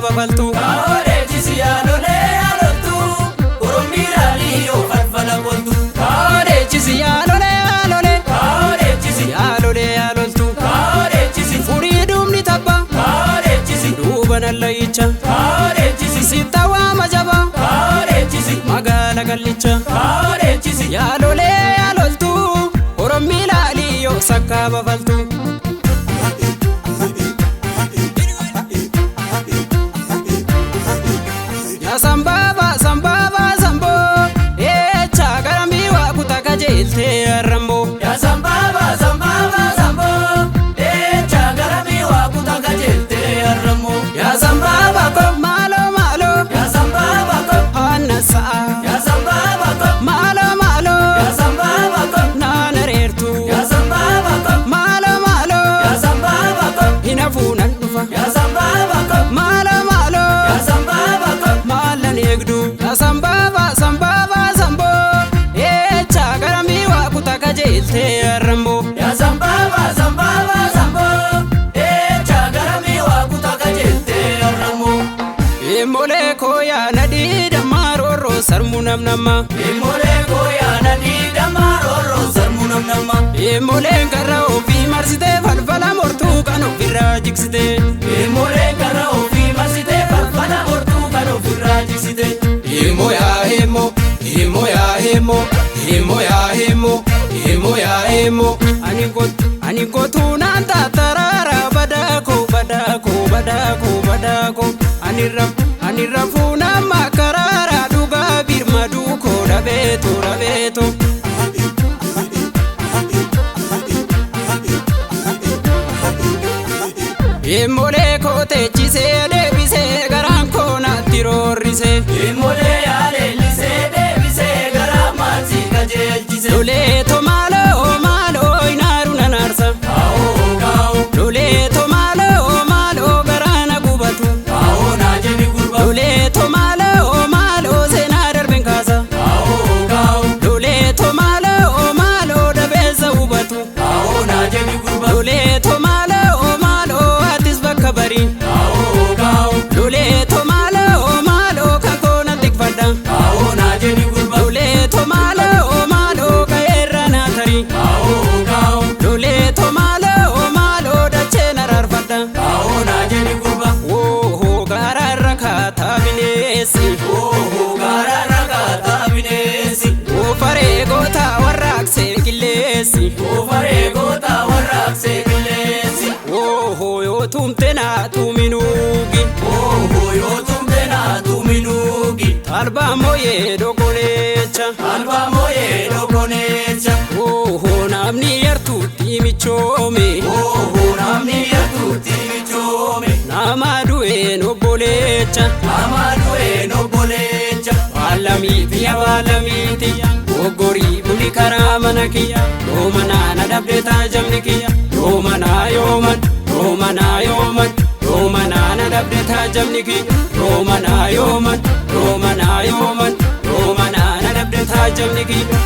bafaltu. Kaoreechisi yaalolee yaaloltu Oromiyaa liyyoo falfala qoltu. Kaoreechisi yaalolee yaalole. Kaoreechisi Yaalolee yaaloltu. Kaoreechisi Furii duubni tabba. Kaoreechisi Duuba nallayyicha. Kaoreechisi Sitta waama jaba. Kaoreechisi Magaala gallicha. Kaoreechisi Yaalolee yaaloltu Oromiyaa liyyoo sakkaa bafaltu. Sambaba sambaba sambo echa garami wa kutaka jelte rambo. Ya sambaba sambaba sambo echa garami wa kutaka jelte rambo. Ya sambaba ko Malo malo ya sambaba ko hanasa. ya sambaba ko Malo malo ya sambaba ko nanertu. ya sambaba ko Malo malo ya sambaba ko hinafunan dufa. ya sambaba ko Malo malo ya sambaba ko malan egdu. Sambaba sambaba sambo echa garami wa kutaka jelte rambo. ya sambaba sambaba sambo echa garami wa kutaka jelte rambo. Imole koya nadi damaroro sarmu namnama. Imole koya nadi damaroro sarmu namnama. Imole karra ofi marsite falfala mortu kanu firra jiksite. Imole karra ofi marsite falfala mortu kanu firra jiksite. Himo ya himo, himo ya himo, himo ya himo, himo ya himo. Ani gotu nanta tarara badako badako badako badako. Ani rafu nama karara duga birma duko rabeto rabeto. Imole kote chise debise garan kona tirorise. Imole yaale lise debise gara mansi kajeelchise. Lole to malo inaru nanarsa. Kaao kaao Lole to malo garana gubatu. kaao na jeni gurba. Lole to malo sena darben kasa. Kaao kaao Lole to malo dabeza ubatu. kaao na jeni gurba. Lole to malo atis bakka bari. Kaao kaao Lole to malo kakona tikfada. kaao na jeni gurba. Lole to malo kaera natari. Kaao kaao Lole to malo dachena rarfada. kaao na jeni gurba. Oh gara rakata binesi. Oh gara rakata binesi. Oh fare gota warrakse kilesi. Oh fare gota warrakse kilesi. Oh yo tumtena tuminugi. Oh yo tumtena tuminugi. Alba moye dokolecha. Alba moye dokonecha. Oh namni yartu timichome. Oh namni yatuti michome. Nama duwe no bolecha. Amadue no bolecha. Balamiti ya balamiti. Ogori buli karamana kiya. Romana na dabdeta jamni kiya. Romana yoman. Romana yoman. Romana na dabdeta jamni kiya. Romana yoman. Romana yoman. Romana na dabdeta jamni kiya.